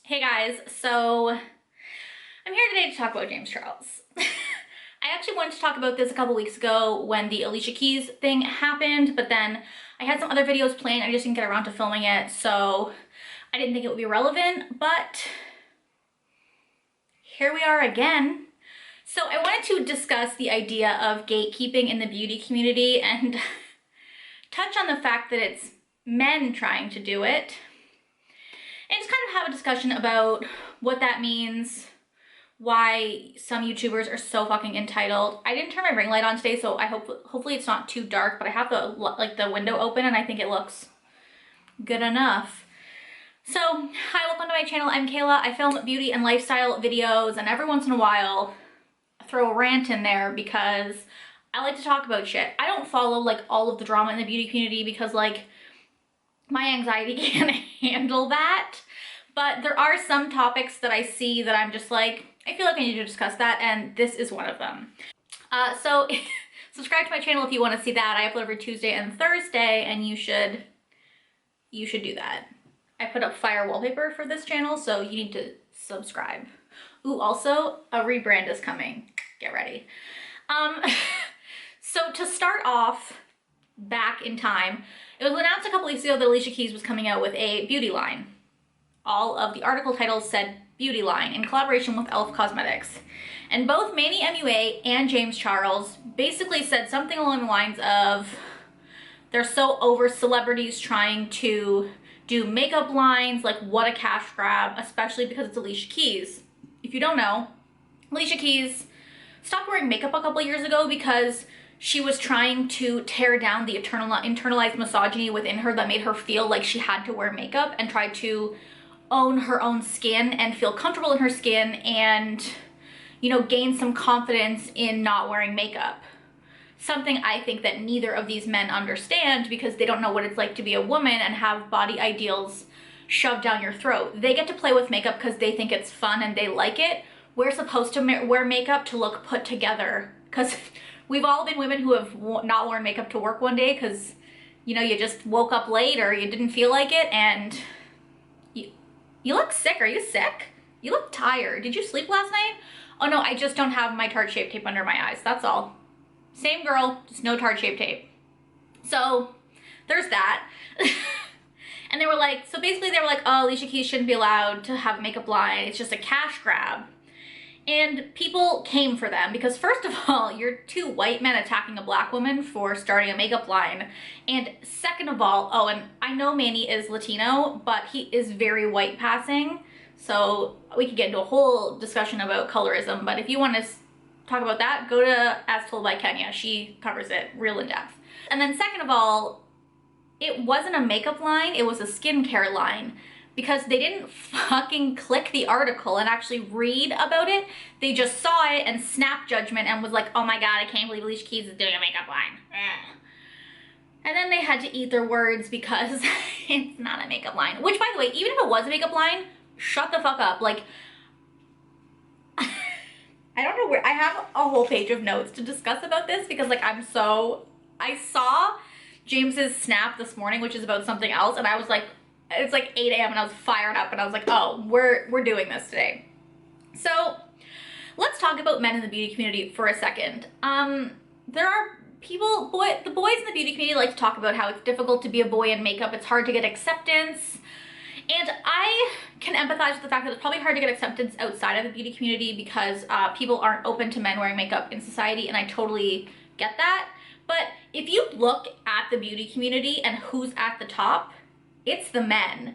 Hey guys, so I'm here today to talk about James Charles. I actually wanted to talk about this a couple weeks ago when the Alicia Keys thing happened, but then I had some other videos planned. I just didn't get around to filming it, so I didn't think it would be relevant, but here we are again. So I wanted to discuss the idea of gatekeeping in the beauty community and touch on the fact that it's men trying to do it. And just kind of have a discussion about what that means, why some YouTubers are so fucking entitled. I didn't turn my ring light on today, so I hopefully it's not too dark, but I have the window open and I think it looks good enough. So, hi, welcome to my channel. I'm Kayla. I film beauty and lifestyle videos, and every once in a while I throw a rant in there because I like to talk about shit. I don't follow like all of the drama in the beauty community because like my anxiety can't handle that, but there are some topics that I see that I'm just like, I feel like I need to discuss that, and this is one of them. So subscribe to my channel if you want to see that. I upload every Tuesday and Thursday, and you should do that. I put up fire wallpaper for this channel, so you need to subscribe. Ooh, also a rebrand is coming. Get ready. So to start off, back in time, it was announced a couple weeks ago that Alicia Keys was coming out with a beauty line. All of the article titles said beauty line in collaboration with e.l.f. Cosmetics. And both Manny MUA and James Charles basically said something along the lines of they're so over celebrities trying to do makeup lines, like what a cash grab, especially because it's Alicia Keys. If you don't know, Alicia Keys stopped wearing makeup a couple years ago because she was trying to tear down the internalized misogyny within her that made her feel like she had to wear makeup, and tried to own her own skin and feel comfortable in her skin and, you know, gain some confidence in not wearing makeup. Something I think that neither of these men understand because they don't know what it's like to be a woman and have body ideals shoved down your throat. They get to play with makeup because they think it's fun and they like it. We're supposed to wear makeup to look put together because we've all been women who have not worn makeup to work one day because, you know, you just woke up late or you didn't feel like it, and you look sick. Are you sick? You look tired. Did you sleep last night? Oh no, I just don't have my Tarte Shape Tape under my eyes. That's all. Same girl, just no Tarte Shape Tape. So there's that. And they were like, so basically they were like, oh, Alicia Keys shouldn't be allowed to have a makeup line. It's just a cash grab. And people came for them because, first of all, you're two white men attacking a black woman for starting a makeup line. And second of all, oh, and I know Manny is Latino, but he is very white passing. So we could get into a whole discussion about colorism, but if you want to talk about that, go to As Told by Kenya. She covers it real in depth. And then second of all, it wasn't a makeup line, it was a skincare line. Because they didn't fucking click the article and actually read about it. They just saw it and snapped judgment and was like, oh my god, I can't believe Alicia Keys is doing a makeup line. And then they had to eat their words because it's not a makeup line. Which, by the way, even if it was a makeup line, shut the fuck up. Like, I don't know where, I have a whole page of notes to discuss about this because like I saw James's snap this morning, which is about something else, and I was like, it's like 8 a.m. and I was fired up and I was like, oh, we're doing this today. So let's talk about men in the beauty community for a second. There are people, the boys in the beauty community like to talk about how it's difficult to be a boy in makeup. It's hard to get acceptance. And I can empathize with the fact that it's probably hard to get acceptance outside of the beauty community because people aren't open to men wearing makeup in society, and I totally get that. But if you look at the beauty community and who's at the top, it's the men.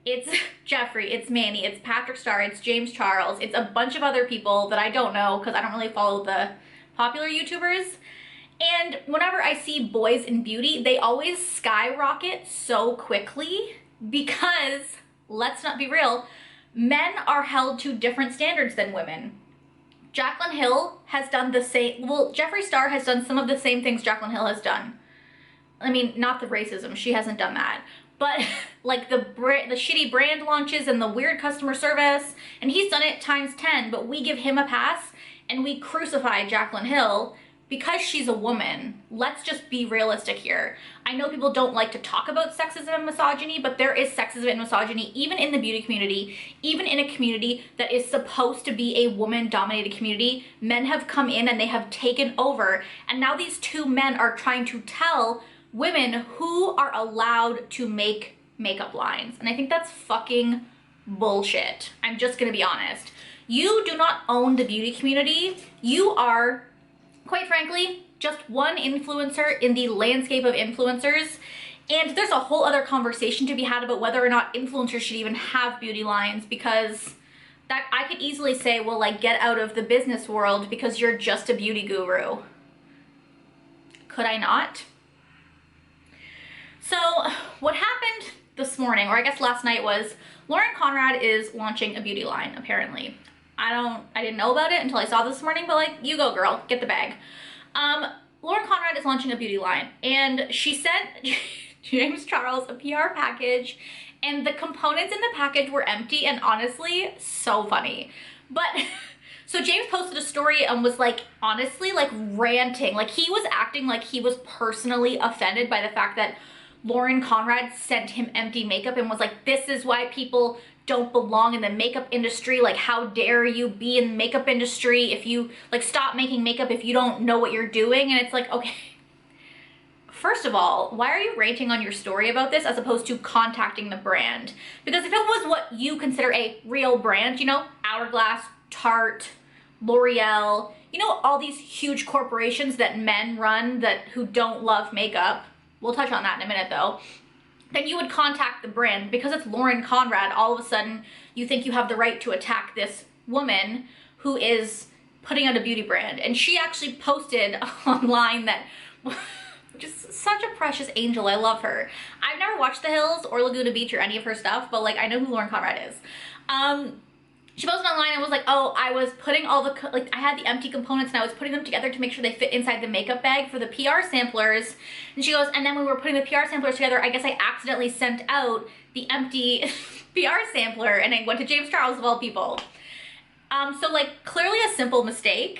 It's Jeffrey, it's Manny, it's Patrick Star, it's James Charles, it's a bunch of other people that I don't know because I don't really follow the popular YouTubers. And whenever I see boys in beauty, they always skyrocket so quickly because, let's not be real, men are held to different standards than women. Jaclyn Hill has done the same, well, Jeffree Star has done some of the same things Jaclyn Hill has done. I mean, not the racism, she hasn't done that. But like the shitty brand launches and the weird customer service, and he's done it times 10, but we give him a pass and we crucify Jaclyn Hill because she's a woman, let's just be realistic here. I know people don't like to talk about sexism and misogyny, but there is sexism and misogyny even in the beauty community, even in a community that is supposed to be a woman-dominated community. Men have come in and they have taken over, and now these two men are trying to tell women who are allowed to make makeup lines. And I think that's fucking bullshit. I'm just gonna be honest. You do not own the beauty community. You are, quite frankly, just one influencer in the landscape of influencers. And there's a whole other conversation to be had about whether or not influencers should even have beauty lines, because that I could easily say, well, like, get out of the business world because you're just a beauty guru. Could I not? So what happened this morning, or I guess last night, was Lauren Conrad is launching a beauty line, apparently. I didn't know about it until I saw this morning, but like, you go girl, get the bag. Lauren Conrad is launching a beauty line, and she sent James Charles a PR package, and the components in the package were empty, and honestly, so funny. But so James posted a story and was like, honestly, like ranting, like he was acting like he was personally offended by the fact that Lauren Conrad sent him empty makeup and was like, this is why people don't belong in the makeup industry. Like, how dare you be in the makeup industry if you, like, stop making makeup if you don't know what you're doing. And it's like, okay, first of all, why are you ranting on your story about this as opposed to contacting the brand? Because if it was what you consider a real brand, you know, Hourglass, Tarte, L'Oreal, you know, all these huge corporations that men run who don't love makeup, we'll touch on that in a minute though, then you would contact the brand. Because it's Lauren Conrad, all of a sudden you think you have the right to attack this woman who is putting out a beauty brand. And she actually posted online that, just such a precious angel, I love her. I've never watched The Hills or Laguna Beach or any of her stuff, but like, I know who Lauren Conrad is. She posted online and was like, oh, I was putting all the, like, I had the empty components and I was putting them together to make sure they fit inside the makeup bag for the PR samplers. And she goes, and then when we were putting the PR samplers together, I guess I accidentally sent out the empty PR sampler, and it went to James Charles of all people. So like, clearly a simple mistake,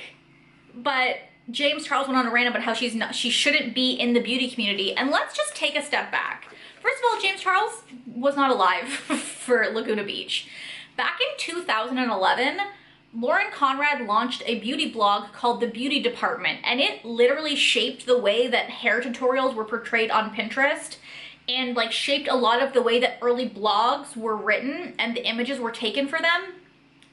but James Charles went on a rant about how she shouldn't be in the beauty community. And let's just take a step back. First of all, James Charles was not alive for Laguna Beach. Back in 2011, Lauren Conrad launched a beauty blog called The Beauty Department, and it literally shaped the way that hair tutorials were portrayed on Pinterest, and like shaped a lot of the way that early blogs were written and the images were taken for them,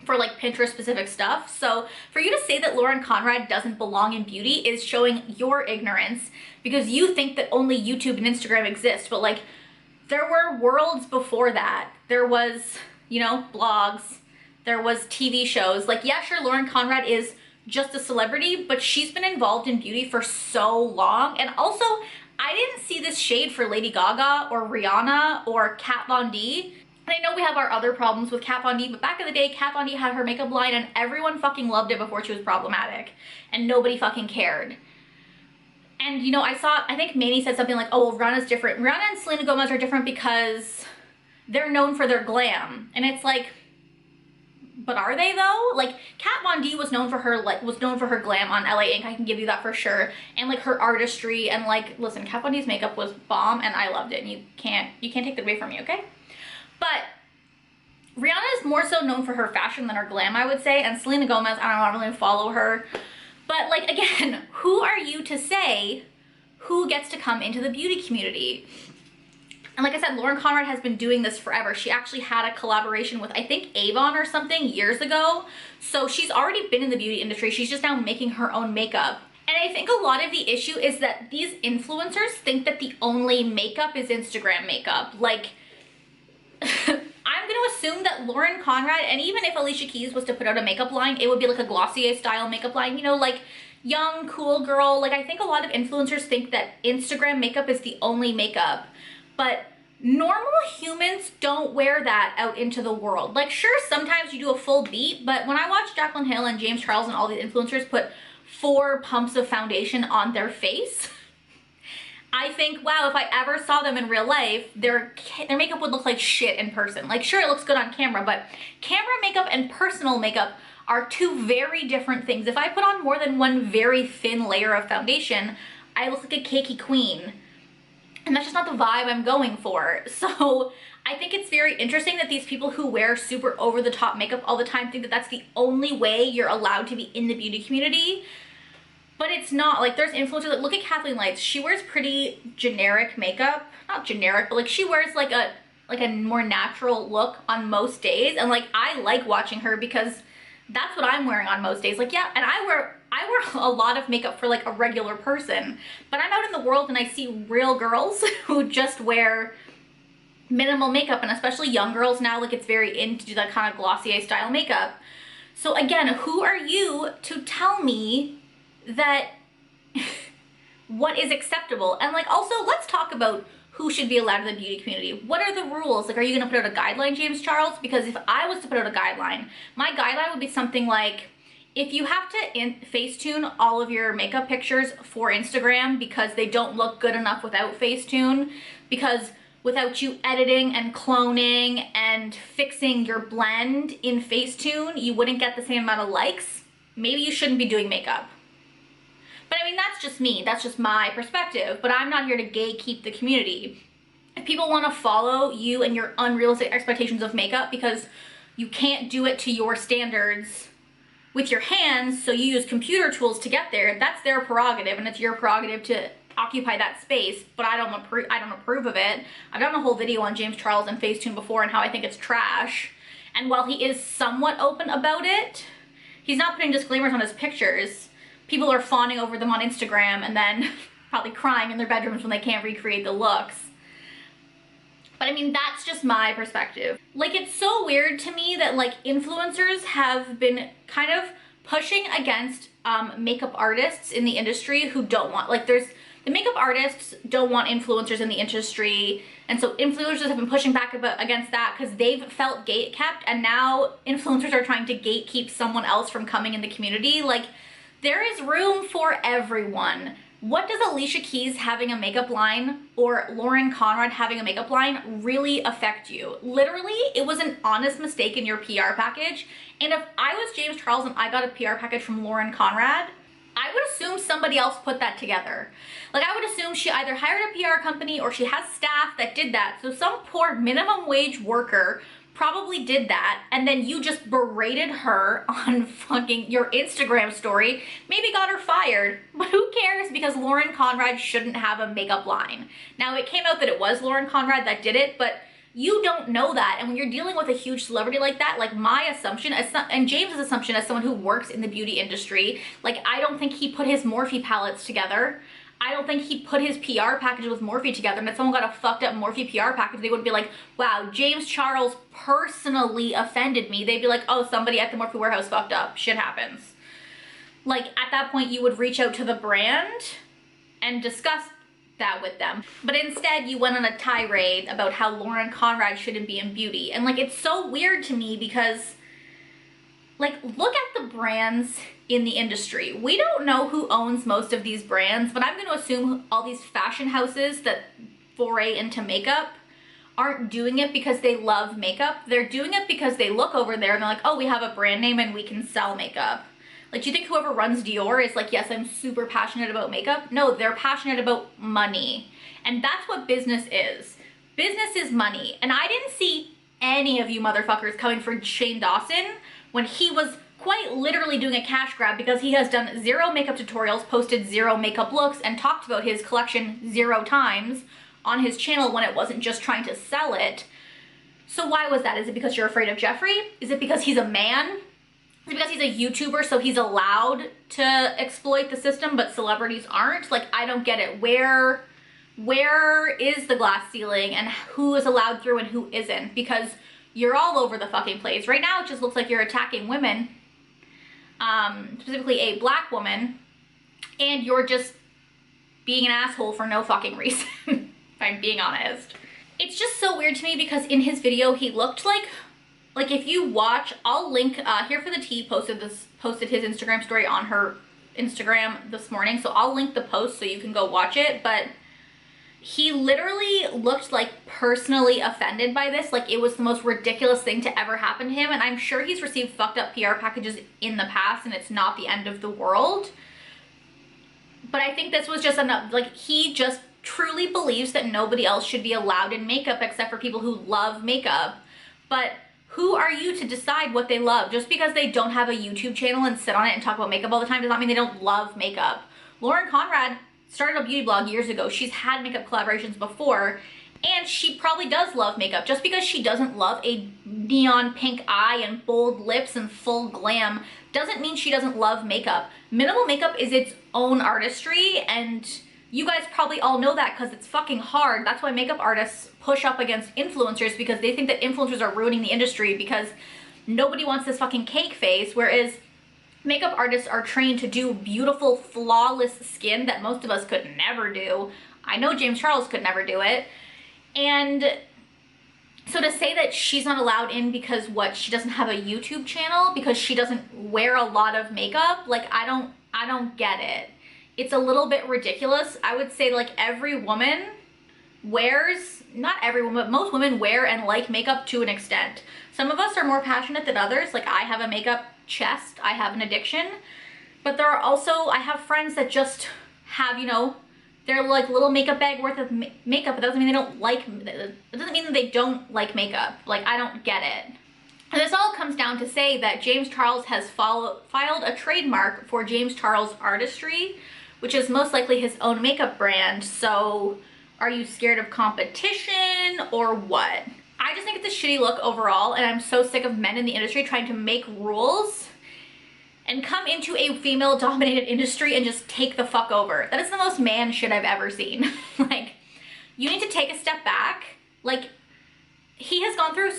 for like Pinterest specific stuff. So for you to say that Lauren Conrad doesn't belong in beauty is showing your ignorance, because you think that only YouTube and Instagram exist, but like, there were worlds before that. There was, you know, blogs, there was TV shows. Like, yeah, sure, Lauren Conrad is just a celebrity, but she's been involved in beauty for so long. And also, I didn't see this shade for Lady Gaga or Rihanna or Kat Von D. And I know we have our other problems with Kat Von D, but back in the day, Kat Von D had her makeup line and everyone fucking loved it before she was problematic. And nobody fucking cared. And, you know, I think Manny said something like, oh, well, Rihanna's different. Rihanna and Selena Gomez are different because they're known for their glam. And it's like, but are they though? Like, Kat Von D was known for her glam on LA Ink. I can give you that for sure. And like her artistry, and like, listen, Kat Von D's makeup was bomb and I loved it, and you can't take that away from me, okay? But Rihanna is more so known for her fashion than her glam, I would say. And Selena Gomez, I don't know, I don't really follow her. But like, again, who are you to say who gets to come into the beauty community? And like I said, Lauren Conrad has been doing this forever. She actually had a collaboration with, I think, Avon or something years ago. So she's already been in the beauty industry. She's just now making her own makeup. And I think a lot of the issue is that these influencers think that the only makeup is Instagram makeup. Like, I'm gonna assume that Lauren Conrad, and even if Alicia Keys was to put out a makeup line, it would be like a Glossier style makeup line, you know, like young, cool girl. Like, I think a lot of influencers think that Instagram makeup is the only makeup, but normal humans don't wear that out into the world. Like, sure, sometimes you do a full beat, but when I watch Jaclyn Hill and James Charles and all these influencers put 4 pumps of foundation on their face, I think, wow, if I ever saw them in real life, their makeup would look like shit in person. Like, sure, it looks good on camera, but camera makeup and personal makeup are two very different things. If I put on more than one very thin layer of foundation, I look like a cakey queen. And that's just not the vibe I'm going for. So I think it's very interesting that these people who wear super over-the-top makeup all the time think that that's the only way you're allowed to be in the beauty community. But it's not. Like, there's influencers, like, look at Kathleen Lights. She wears pretty generic makeup. Not generic, but like she wears like a more natural look on most days. And like, I like watching her because that's what I'm wearing on most days. Like, yeah, and I wear a lot of makeup for like a regular person, but I'm out in the world and I see real girls who just wear minimal makeup, and especially young girls now, like, it's very in to do that kind of Glossier style makeup. So again, who are you to tell me that what is acceptable? And like, also, let's talk about who should be allowed in the beauty community. What are the rules? Like, are you gonna put out a guideline, James Charles? Because if I was to put out a guideline, my guideline would be something like, if you have to Facetune all of your makeup pictures for Instagram because they don't look good enough without Facetune, because without you editing and cloning and fixing your blend in Facetune, you wouldn't get the same amount of likes, maybe you shouldn't be doing makeup. But I mean, that's just me, that's just my perspective, but I'm not here to gatekeep the community. If people want to follow you and your unrealistic expectations of makeup because you can't do it to your standards with your hands, so you use computer tools to get there, that's their prerogative, and it's your prerogative to occupy that space, but I don't approve of it. I've done a whole video on James Charles and Facetune before and how I think it's trash. And while he is somewhat open about it, he's not putting disclaimers on his pictures. People are fawning over them on Instagram and then probably crying in their bedrooms when they can't recreate the looks. But I mean, that's just my perspective. Like, it's so weird to me that like influencers have been kind of pushing against makeup artists in the industry who don't want, like, the makeup artists don't want influencers in the industry, and so influencers have been pushing back against that because they've felt gatekept, and now influencers are trying to gatekeep someone else from coming in the community. Like, there is room for everyone. What does Alicia Keys having a makeup line or Lauren Conrad having a makeup line really affect you? Literally, it was an honest mistake in your PR package. And if I was James Charles and I got a PR package from Lauren Conrad, I would assume somebody else put that together. Like, I would assume she either hired a PR company or she has staff that did that. So some poor minimum wage worker probably did that, and then you just berated her on fucking your Instagram story, maybe got her fired, but who cares, because Lauren Conrad shouldn't have a makeup line. Now, it came out that it was Lauren Conrad that did it, but you don't know that, and when you're dealing with a huge celebrity like that, like, my assumption, and James's assumption as someone who works in the beauty industry, like, I don't think he put his Morphe palettes together. I don't think he put his PR package with Morphe together, and if someone got a fucked up Morphe PR package, they wouldn't be like, wow, James Charles personally offended me. They'd be like, oh, somebody at the Morphe warehouse fucked up. Shit happens. Like, at that point, you would reach out to the brand and discuss that with them. But instead, you went on a tirade about how Lauren Conrad shouldn't be in beauty. And like, it's so weird to me because, like, look at the brands in the industry. We don't know who owns most of these brands, but I'm going to assume all these fashion houses that foray into makeup aren't doing it because they love makeup. They're doing it because they look over there and they're like, oh, we have a brand name and we can sell makeup. Like, do you think whoever runs Dior is like, yes, I'm super passionate about makeup? No, they're passionate about money. And that's what business is. Business is money. And I didn't see any of you motherfuckers coming for Shane Dawson when he was quite literally doing a cash grab because he has done 0 makeup tutorials, posted 0 makeup looks, and talked about his collection 0 times on his channel when it wasn't just trying to sell it. So why was that? Is it because you're afraid of Jeffree? Is it because he's a man? Is it because he's a YouTuber so he's allowed to exploit the system but celebrities aren't? Like, I don't get it. Where is the glass ceiling and who is allowed through and who isn't? Because you're all over the fucking place. Right now it just looks like you're attacking women, specifically a black woman, and you're just being an asshole for no fucking reason, if I'm being honest. It's just so weird to me because in his video he looked like if you watch, I'll link, Here for the Tea posted his Instagram story on her Instagram this morning, so I'll link the post so you can go watch it, but he literally looked like personally offended by this, like it was the most ridiculous thing to ever happen to him. And I'm sure he's received fucked up PR packages in the past and it's not the end of the world. But I think this was just enough, like he just truly believes that nobody else should be allowed in makeup except for people who love makeup. But who are you to decide what they love? Just because they don't have a YouTube channel and sit on it and talk about makeup all the time does not mean they don't love makeup. Lauren Conrad started a beauty blog years ago. She's had makeup collaborations before, and she probably does love makeup. Just because she doesn't love a neon pink eye and bold lips and full glam doesn't mean she doesn't love makeup. Minimal makeup is its own artistry, and you guys probably all know that because it's fucking hard. That's why makeup artists push up against influencers, because they think that influencers are ruining the industry because nobody wants this fucking cake face, whereas makeup artists are trained to do beautiful, flawless skin that most of us could never do. I know James Charles could never do it. And so to say that she's not allowed in because she doesn't have a YouTube channel, because she doesn't wear a lot of makeup, like I don't get it. It's a little bit ridiculous. I would say like every woman wears, not every woman, but most women wear and like makeup to an extent. Some of us are more passionate than others. Like I have a makeup chest, I have an addiction, but there are also, I have friends that just have, you know, their like little makeup bag worth of makeup. It doesn't mean they don't like, it doesn't mean that they don't like makeup. Like I don't get it. And this all comes down to say that James Charles has filed a trademark for James Charles Artistry, which is most likely his own makeup brand. So are you scared of competition or what? I just think it's a shitty look overall, and I'm so sick of men in the industry trying to make rules and come into a female-dominated industry and just take the fuck over. That is the most man shit I've ever seen. Like, you need to take a step back. Like, he has gone through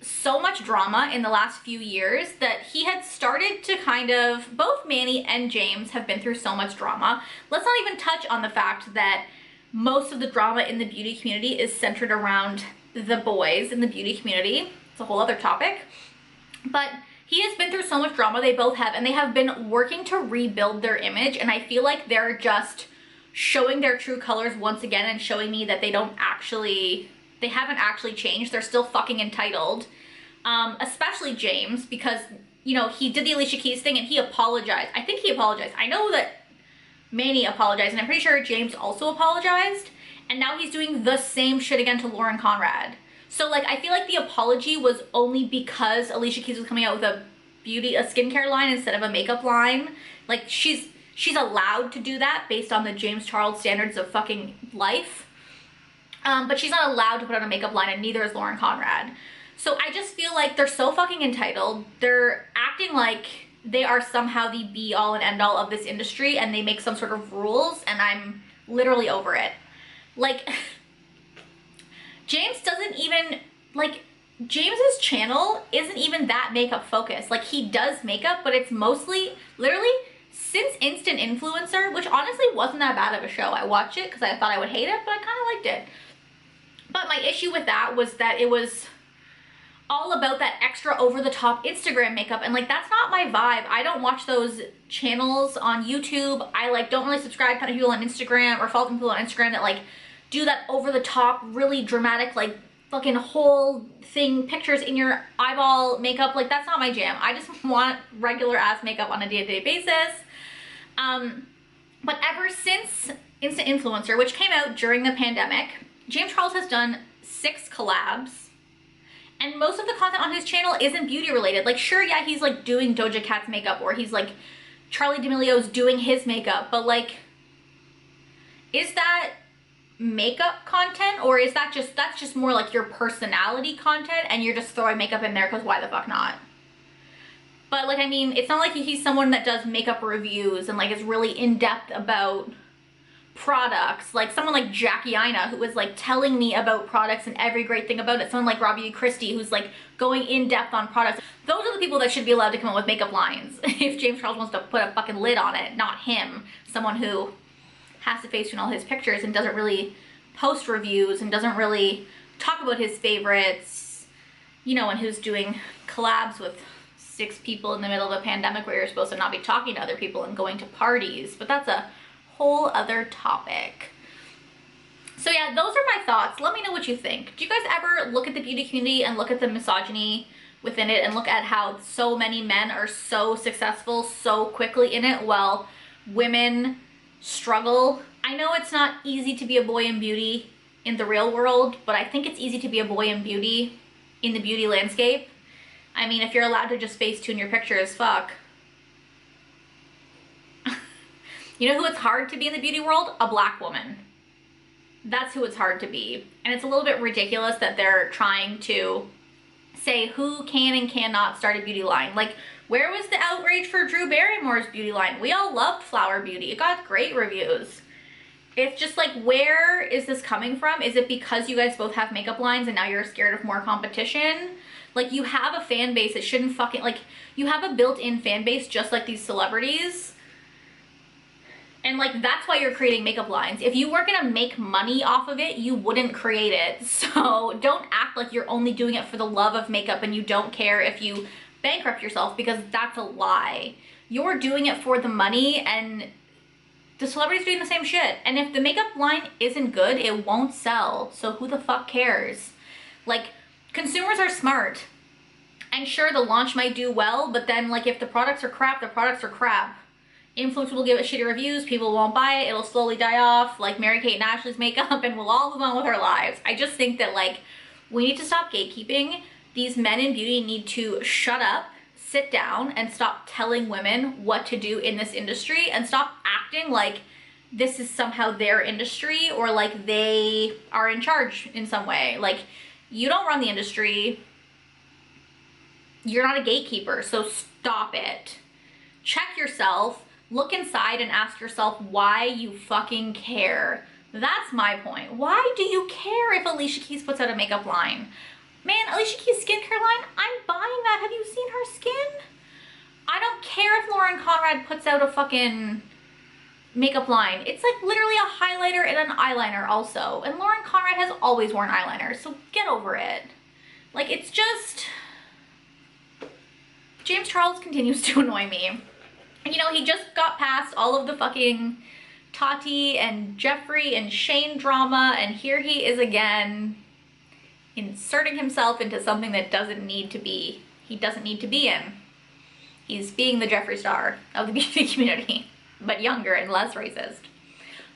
so much drama in the last few years that he had started to kind of, both Manny and James have been through so much drama. Let's not even touch on the fact that most of the drama in the beauty community is centered around the boys in the beauty community. It's a whole other topic. But he has been through so much drama, they both have, and they have been working to rebuild their image, and I feel like they're just showing their true colors once again and showing me that they haven't actually changed. They're still fucking entitled. Especially James, because, you know, he did the Alicia Keys thing and he apologized. I think he apologized. I know that Manny apologized, and I'm pretty sure James also apologized. And now he's doing the same shit again to Lauren Conrad. So like, I feel like the apology was only because Alicia Keys was coming out with a skincare line instead of a makeup line. Like she's allowed to do that based on the James Charles standards of fucking life. But she's not allowed to put on a makeup line, and neither is Lauren Conrad. So I just feel like they're so fucking entitled. They're acting like they are somehow the be all and end all of this industry, and they make some sort of rules, and I'm literally over it. Like, James doesn't even, like, James's channel isn't even that makeup focused. Like, he does makeup, but it's mostly, literally, since Instant Influencer, which honestly wasn't that bad of a show. I watched it because I thought I would hate it, but I kind of liked it. But my issue with that was that it was all about that extra over-the-top Instagram makeup, and like, that's not my vibe. I don't watch those channels on YouTube. I like don't really subscribe to people on Instagram or follow people on Instagram that like do that over-the-top, really dramatic, like fucking whole thing, pictures in your eyeball makeup. Like, that's not my jam. I just want regular ass makeup on a day-to-day basis. But ever since Instant Influencer, which came out during the pandemic, James Charles has done 6 collabs, and most of the content on his channel isn't beauty related. Like, sure, yeah, he's like doing Doja Cat's makeup, or he's like Charli D'Amelio's doing his makeup, but like, is that makeup content, or is that just, that's just more like your personality content and you're just throwing makeup in there because why the fuck not? But like, I mean, it's not like he's someone that does makeup reviews and like is really in-depth about products. Like someone like Jackie Aina, who was like telling me about products and every great thing about it. Someone like Robbie Christie, who's like going in depth on products. Those are the people that should be allowed to come up with makeup lines. If James Charles wants to put a fucking lid on it, not him. Someone who has to face in all his pictures and doesn't really post reviews and doesn't really talk about his favorites, you know, and who's doing collabs with 6 people in the middle of a pandemic where you're supposed to not be talking to other people and going to parties. But that's a whole other topic. So yeah, those are my thoughts. Let me know what you think. Do you guys ever look at the beauty community and look at the misogyny within it and look at how so many men are so successful so quickly in it while women struggle? I know it's not easy to be a boy in beauty in the real world, but I think it's easy to be a boy in beauty in the beauty landscape. I mean, if you're allowed to just face tune your pictures, fuck. You know who it's hard to be in the beauty world? A black woman. That's who it's hard to be. And it's a little bit ridiculous that they're trying to say who can and cannot start a beauty line. Like, where was the outrage for Drew Barrymore's beauty line? We all loved Flower Beauty. It got great reviews. It's just like, where is this coming from? Is it because you guys both have makeup lines and now you're scared of more competition? Like, you have a fan base. It shouldn't fucking, like, you have a built-in fan base just like these celebrities. And like, that's why you're creating makeup lines. If you weren't gonna make money off of it, you wouldn't create it. So don't act like you're only doing it for the love of makeup and you don't care if you bankrupt yourself, because that's a lie. You're doing it for the money, and the celebrity's doing the same shit. And if the makeup line isn't good, it won't sell. So who the fuck cares? Like, consumers are smart. And sure, the launch might do well, but then like, if the products are crap, the products are crap. Influencers will give it shitty reviews, people won't buy it, it'll slowly die off, like Mary-Kate and Ashley's makeup, and we'll all move on with our lives. I just think that like, we need to stop gatekeeping. These men in beauty need to shut up, sit down, and stop telling women what to do in this industry, and stop acting like this is somehow their industry, or like they are in charge in some way. Like, you don't run the industry, you're not a gatekeeper, so stop it. Check yourself. Look inside and ask yourself why you fucking care. That's my point. Why do you care if Alicia Keys puts out a makeup line? Man, Alicia Keys skincare line, I'm buying that. Have you seen her skin? I don't care if Lauren Conrad puts out a fucking makeup line. It's like literally a highlighter and an eyeliner also. And Lauren Conrad has always worn eyeliner, so get over it. Like, it's just... James Charles continues to annoy me. You know, he just got past all of the fucking Tati and Jeffrey and Shane drama, and here he is again inserting himself into something that he doesn't need to be in. He's being the Jeffree Star of the beauty community, but younger and less racist.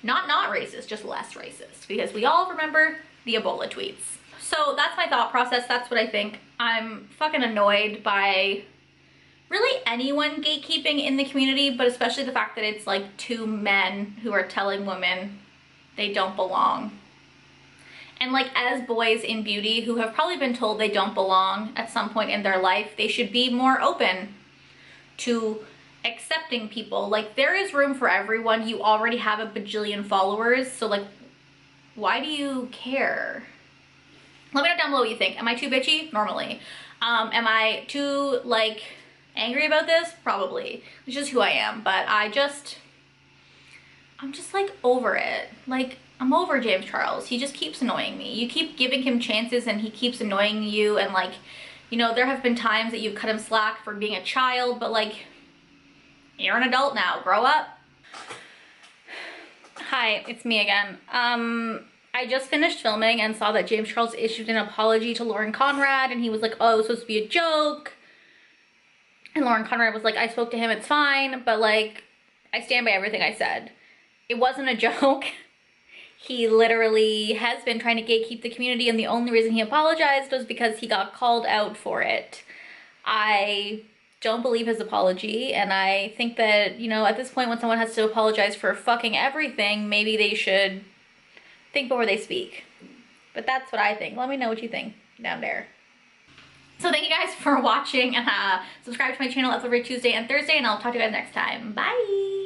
Not racist, just less racist, because we all remember the Ebola tweets. So that's my thought process. That's what I think. I'm fucking annoyed by really anyone gatekeeping in the community, but especially the fact that it's like two men who are telling women they don't belong. And like, as boys in beauty who have probably been told they don't belong at some point in their life, they should be more open to accepting people. Like, there is room for everyone. You already have a bajillion followers, so like, why do you care? Let me know down below what you think. Am I too bitchy? Normally. Am I too like angry about this? Probably. It's just who I am, but I'm just like over it. Like, I'm over James Charles. He just keeps annoying me. You keep giving him chances and he keeps annoying you, and like, you know, there have been times that you've cut him slack for being a child, but like, you're an adult now, grow up. Hi, it's me again. I just finished filming and saw that James Charles issued an apology to Lauren Conrad, and he was like, oh, it was supposed to be a joke. And Lauren Conrad was like, I spoke to him, it's fine, but like, I stand by everything I said. It wasn't a joke. He literally has been trying to gatekeep the community, and the only reason he apologized was because he got called out for it. I don't believe his apology, and I think that, you know, at this point when someone has to apologize for fucking everything, maybe they should think before they speak. But that's what I think. Let me know what you think down there. So thank you guys for watching, and subscribe to my channel every Tuesday and Thursday, and I'll talk to you guys next time. Bye!